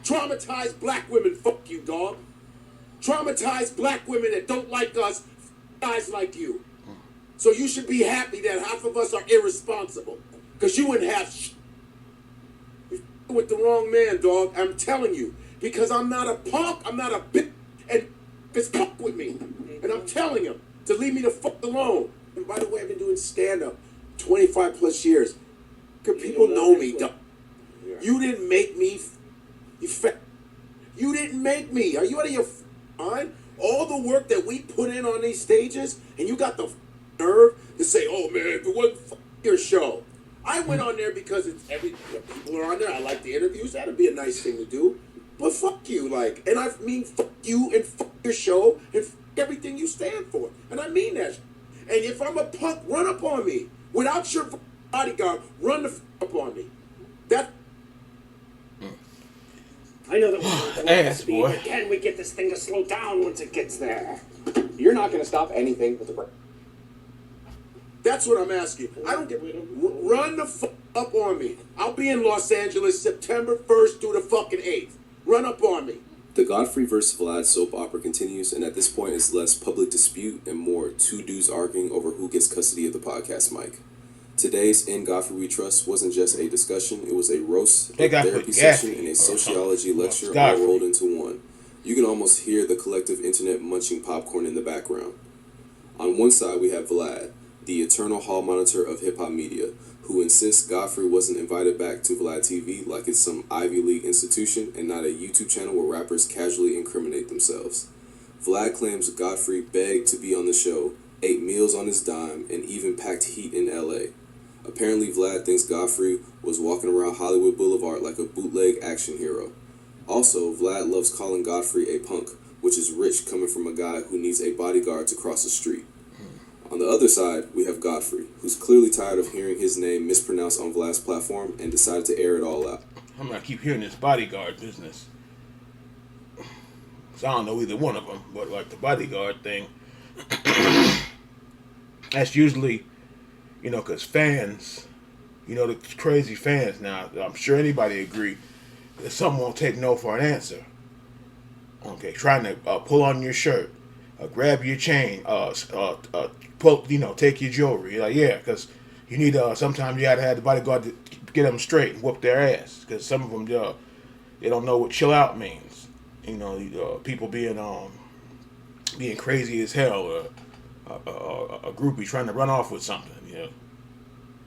Traumatized black women, fuck you, dog. Traumatized black women that don't like us, guys like you. So you should be happy that half of us are irresponsible. Because you wouldn't have you're with the wrong man, dog. I'm telling you. Because I'm not a punk, I'm not a bitch, and it's fuck with me. And I'm telling him to leave me the fuck alone. And by the way, I've been doing stand-up 25 plus years. People know me, dog. You didn't make me, you didn't make me. Are you out of your mind? All the work that we put in on these stages, and you got the nerve to say, oh man, if it wasn't your show. I went on there because it's people are on there. I like the interviews. That'd be a nice thing to do. But fuck you, like, and I mean fuck you and fuck your show and fuck everything you stand for. And I mean that. And if I'm a punk, run up on me. Without your bodyguard, run the fuck up on me. That. I know that we're going to speed, but can we get this thing to slow down once it gets there? You're not going to stop anything with a break. That's what I'm asking. I don't get. Run the fuck up on me. I'll be in Los Angeles September 1st through the fucking 8th. Run up on me. The Godfrey vs. Vlad soap opera continues, and at this point it's less public dispute and more two dudes arguing over who gets custody of the podcast mic. Today's In Godfrey We Trust wasn't just a discussion, it was a roast, a therapy session, and a sociology lecture all rolled into one. You can almost hear the collective internet munching popcorn in the background. On one side we have Vlad, the eternal hall monitor of hip-hop media, who insists Godfrey wasn't invited back to VladTv like it's some Ivy League institution and not a YouTube channel where rappers casually incriminate themselves. Vlad claims Godfrey begged to be on the show, ate meals on his dime, and even packed heat in LA. Apparently Vlad thinks Godfrey was walking around Hollywood Boulevard like a bootleg action hero. Also, Vlad loves calling Godfrey a punk, which is rich coming from a guy who needs a bodyguard to cross the street. On the other side, we have Godfrey, who's clearly tired of hearing his name mispronounced on Vlad's platform and decided to air it all out. I'm gonna keep hearing this bodyguard business. So I don't know either one of them, but like the bodyguard thing, that's usually, because fans, the crazy fans now, I'm sure anybody agree that some won't take no for an answer. Okay, trying to pull on your shirt, grab your chain, take your jewelry. Like, yeah, because you need, sometimes you gotta have the bodyguard to get them straight and whoop their ass. Because some of them, they don't know what chill out means. People being crazy as hell, or a groupie trying to run off with something,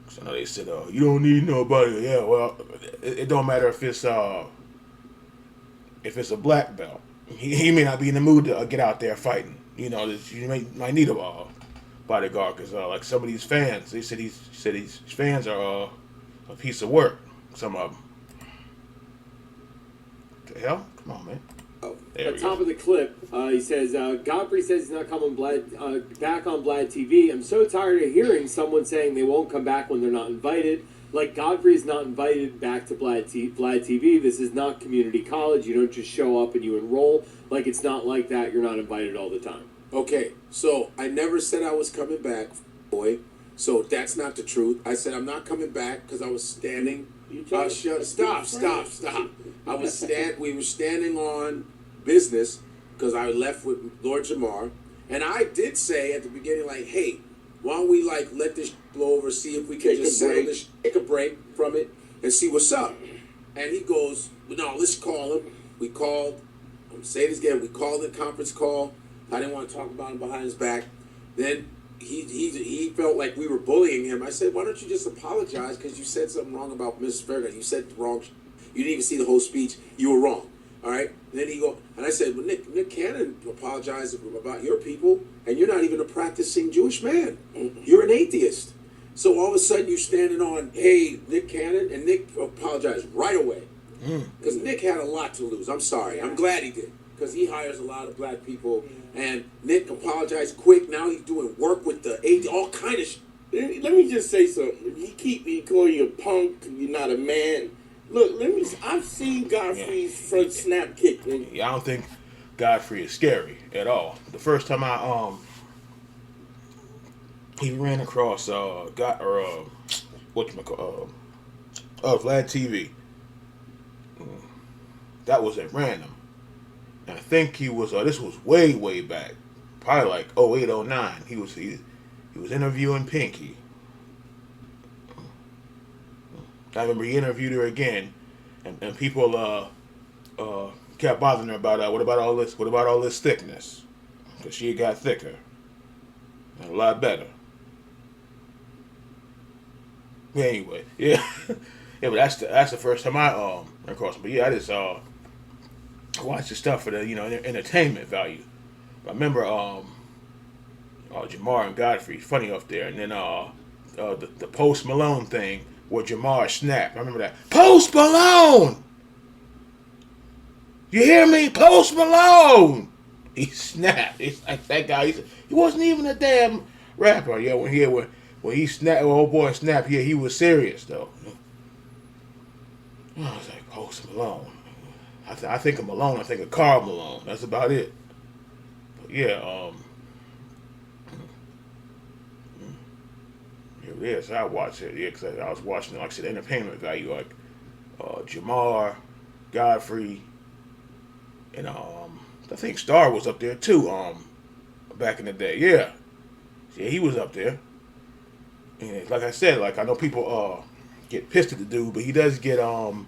So I know they said, you don't need nobody. Yeah, well, it don't matter if it's a black belt. He may not be in the mood to get out there fighting. You might need a bodyguard because like some of these fans, they said these fans are a piece of work. Some of them. What the hell? Come on, man. At the top of the clip, he says, Godfrey says he's not coming back on VladTv. I'm so tired of hearing someone saying they won't come back when they're not invited. Like, Godfrey is not invited back to VladTv. This is not community college. You don't just show up and you enroll. Like, it's not like that. You're not invited all the time. Okay, so I never said I was coming back, boy. So that's not the truth. I said I'm not coming back because I was standing. Stop. I was we were standing on business because I left with Lord Jamar, and I did say at the beginning, like, hey, why don't we let this blow over, see if we can just settle this, take a break from it, and see what's up. And he goes, no, let's call him. We called. I'm gonna say this again. We called the conference call. I didn't want to talk about him behind his back. Then he felt like we were bullying him. I said, why don't you just apologize because you said something wrong about Mrs. Fairground. You said the wrong. You didn't even see the whole speech. You were wrong. All right. And then and I said, well, Nick Cannon apologized about your people, and you're not even a practicing Jewish man. You're an atheist. So all of a sudden you're standing on, hey, Nick Cannon, and Nick apologized right away because Nick had a lot to lose. I'm sorry. I'm glad he did because he hires a lot of black people. And Nick apologized quick. Now he's doing work with the all kind of shit. Let me just say something. He call you a punk. You're not a man. Look, I've seen Godfrey's front snap kick. Yeah, I don't think Godfrey is scary at all. The first time he ran across VladTv. that was at random. And I think he was. This was way back, probably like 08, 09. He was interviewing Pinky. I remember he interviewed her again, and people kept bothering her about what about all this thickness, because she got thicker and a lot better. Anyway, yeah, yeah, but that's the first time I ran across him. But yeah, I just watched the stuff for the entertainment value. I remember Jamar and Godfrey, funny up there, and then the Post Malone thing where Jamar snapped. I remember that. Post Malone! You hear me? Post Malone! He snapped. It's like that guy. He wasn't even a damn rapper. Yeah, when he snapped, when old boy snapped, yeah, he was serious though. I was like, Post Malone. I think of Malone. I think of Karl Malone. That's about it. But yeah, yeah, so I watched it. Yeah, because I was watching, like I said, entertainment value, like Jamar, Godfrey, and I think Star was up there too. Back in the day, yeah, he was up there. And like I said, like I know people get pissed at the dude, but he does get some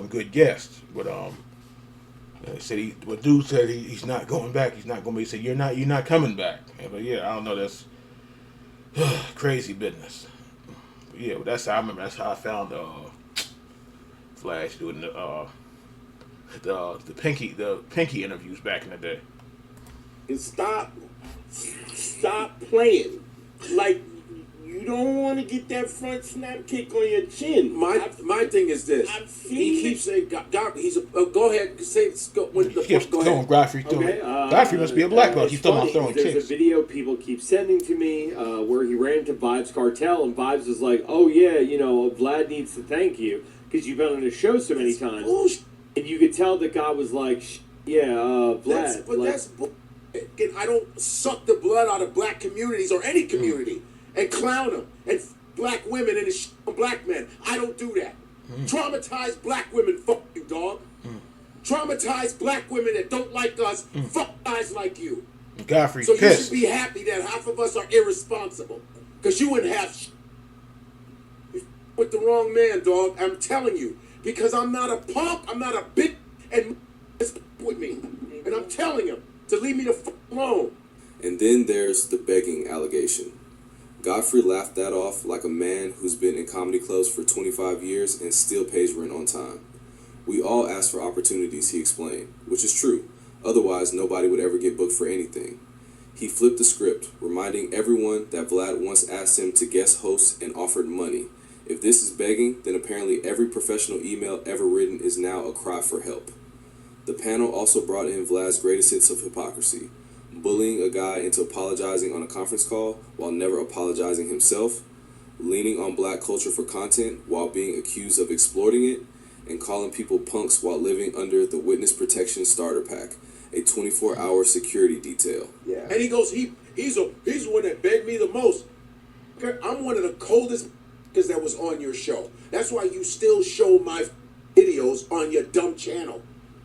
good guests. But said dude said he's not going back. He's not going to be. He said you're not coming back. But yeah, I don't know. That's crazy business. But yeah, but that's how I remember. That's how I found Flash doing the Pinky interviews back in the day. And stop playing. Like, you don't want to get that front snap kick on your chin. My thing is this. He keeps saying, God, he's a. Go ahead, say. Go ahead. Godfrey. Okay, Godfrey must be a black belt. He's still not throwing There's kicks. a video people keep sending to me where he ran into Vibes Cartel, and Vibes was like, "Oh yeah, Vlad needs to thank you because you've been on his show so many times." Bullshit. And you could tell that God was like, Vlad. That's bullshit. I don't suck the blood out of black communities or any community and clown them and black women and black men. I don't do that. Traumatized black women, fuck you, dog. Traumatized black women that don't like us, fuck guys like you. Godfrey So pissed. you should be happy that half of us are irresponsible. Because you wouldn't have you with the wrong man, dog. I'm telling you. Because I'm not a punk, I'm not a bitch, and with me. And I'm telling him to leave me the fuck alone. And then there's the begging allegation. Godfrey laughed that off like a man who's been in comedy clubs for 25 years and still pays rent on time. We all ask for opportunities, he explained, which is true. Otherwise, nobody would ever get booked for anything. He flipped the script, reminding everyone that Vlad once asked him to guest host and offered money. If this is begging, then apparently every professional email ever written is now a cry for help. The panel also brought in Vlad's greatest hits of hypocrisy, bullying a guy into apologizing on a conference call while never apologizing himself, leaning on black culture for content while being accused of exploiting it, and calling people punks while living under the Witness Protection Starter Pack, a 24-hour security detail. Yeah. And he goes, he's the one that begged me the most. I'm one of the coldest because that was on your show. That's why you still show my videos on your dumb channel.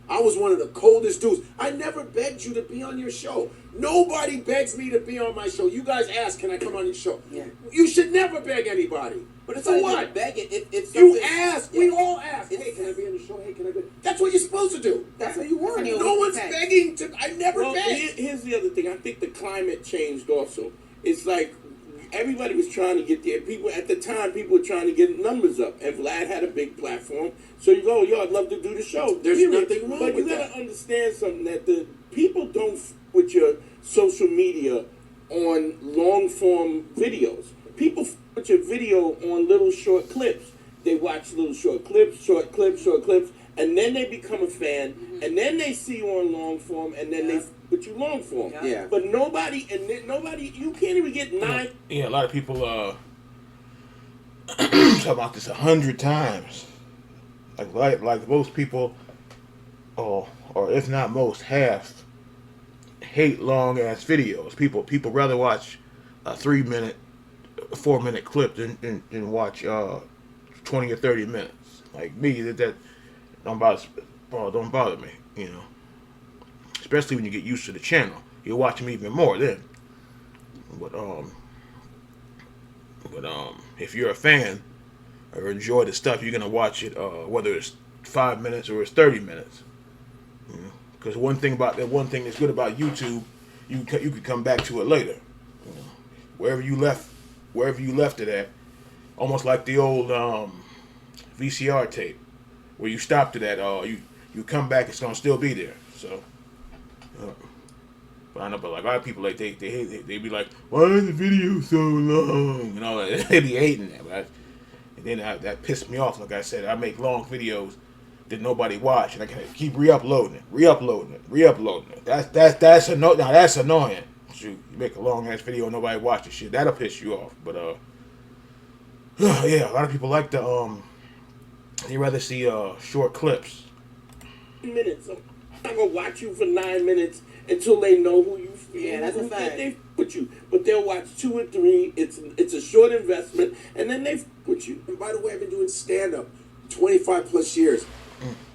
I was one of the coldest dudes. I never begged you to be on your show. Nobody begs me to be on my show. You guys ask, can I come on your show? Yeah. You should never beg anybody. But it's For not what? even begging. It's You something- ask. Yeah. We all ask. It's- Hey, can I be on the show? Hey, can I be? That's what you're supposed to do. That's what you want. No one's begging to. I never Well, begged. here's the other thing. I think the climate changed also. It's like everybody was trying to get there. People at the time, people were trying to get numbers up, and Vlad had a big platform. So you go, yo, I'd love to do the show. There's Period. nothing wrong but with you gotta that. understand something that the people don't with your social media on long form videos. People with your video on little short clips. They watch little short clips, and then they become a fan, and then they see you on long form, and then they put you long form. Yeah. But nobody, you can't even get nine. Yeah, a lot of people talk about this 100 times. Like most people, or if not most, half hate long ass videos. People rather watch a 3-minute, 4-minute clip than watch 20 or 30 minutes. like me, that don't bother me, you know. Especially when you get used to the channel, you'll watch them even more then. But if you're a fan or enjoy the stuff, you're gonna watch it, whether it's 5 minutes or it's 30 minutes. Because one thing that's good about YouTube, you can come back to it later. You know, wherever you left it at, almost like the old VCR tape, where you stopped it at. You come back, it's gonna still be there. So, but I know, but like a lot of people, like they be like, why is the video so long? You know, they be hating that. But and then that pissed me off. Like I said, I make long videos that nobody watch, and I gotta keep re-uploading it. That's annoying. Shoot, you make a long ass video and nobody watches shit. That'll piss you off. But yeah, a lot of people like they rather see short clips. Minutes. I'm not gonna watch you for 9 minutes until they know who you. Yeah, that's a fact. They with you, but they'll watch 2 and 3. It's a short investment, and then they with you. And by the way, I've been doing stand up 25 plus years.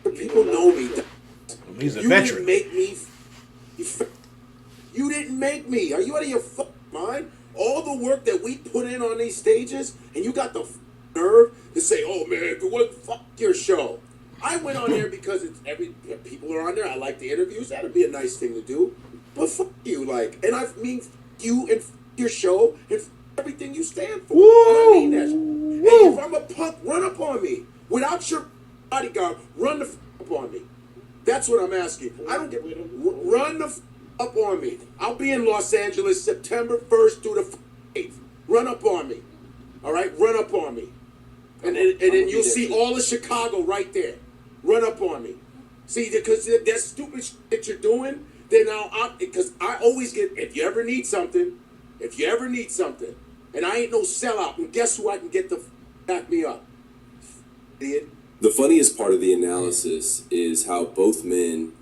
People know me. He's a You veteran. didn't make me. You didn't make me. Are you out of your mind? All the work that we put in on these stages, and you got the nerve to say, "Oh man, if it wasn't fuck your show." I went on there because people are on there. I like the interviews. That'd be a nice thing to do. But fuck you, like, and I mean you and your show and everything you stand for. I mean that. Hey, if I'm a punk, run up on me without your bodyguard. Run the up on me. That's what I'm asking. I don't get run the up on me. I'll be in Los Angeles September 1st through the 8th. Run up on me. All right, run up on me, and then you'll see all of Chicago right there. Run up on me. See, because that stupid shit that you're doing, then because I always get, if you ever need something, and I ain't no sellout, and guess who I can get to back me up? Idiot. The funniest part of the analysis is how both men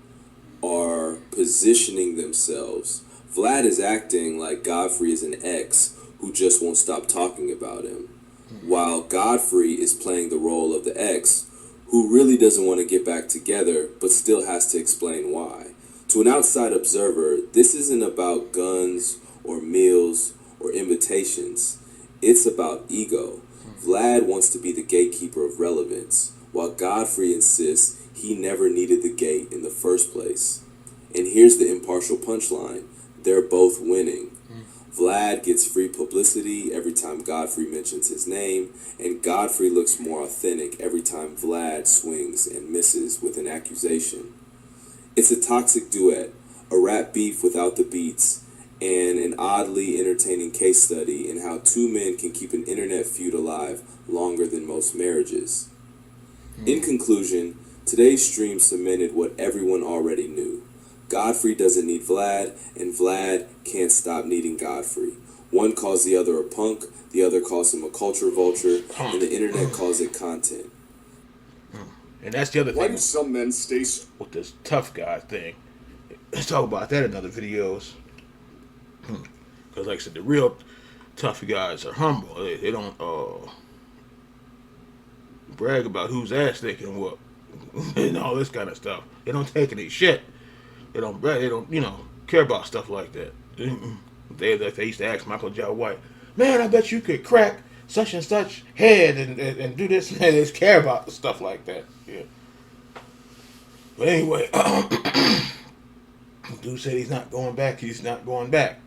are positioning themselves. Vlad is acting like Godfrey is an ex who just won't stop talking about him, while Godfrey is playing the role of the ex who really doesn't want to get back together but still has to explain why. To an outside observer, this isn't about guns or meals or invitations. It's about ego. Vlad wants to be the gatekeeper of relevance, while Godfrey insists he never needed the gate in the first place. And here's the impartial punchline. They're both winning. Vlad gets free publicity every time Godfrey mentions his name, and Godfrey looks more authentic every time Vlad swings and misses with an accusation. It's a toxic duet, a rap beef without the beats, and an oddly entertaining case study in how two men can keep an internet feud alive longer than most marriages. In conclusion, today's stream cemented what everyone already knew. Godfrey doesn't need Vlad, and Vlad can't stop needing Godfrey. One calls the other a punk, the other calls him a culture vulture, and the internet calls it content. And that's the other Why thing do some men stay with this tough guy thing. Let's talk about that in other videos. Because like I said, the real tough guys are humble. They don't brag about whose ass they can whoop and all this kind of stuff. They don't take any shit. They don't brag. They don't, care about stuff like that. They used to ask Michael J. White, man, I bet you could crack such and such head and do this. They just care about stuff like that. Yeah. But anyway, dude said he's not going back. He's not going back.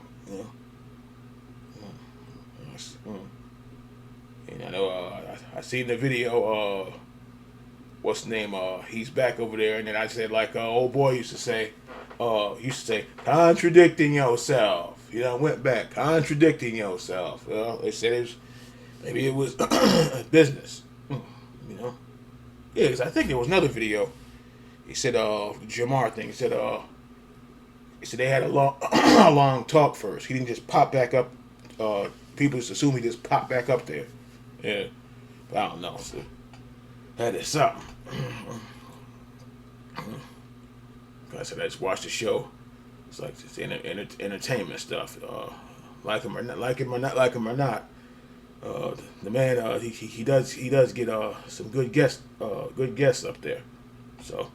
And I know I seen the video. What's the name? He's back over there. And then I said, like old boy used to say, contradicting yourself. Went back, contradicting yourself. Well, they said maybe it was business. Yeah, because I think there was another video. He said, Jamar thing. He said they had a long, a long talk first. He didn't just pop back up. People just assume he just popped back up there. Yeah, but I don't know. So, that is something. I said I just watched the show. It's like just entertainment stuff. Like him or not, like him or not. The man, he does get some good guests up there. So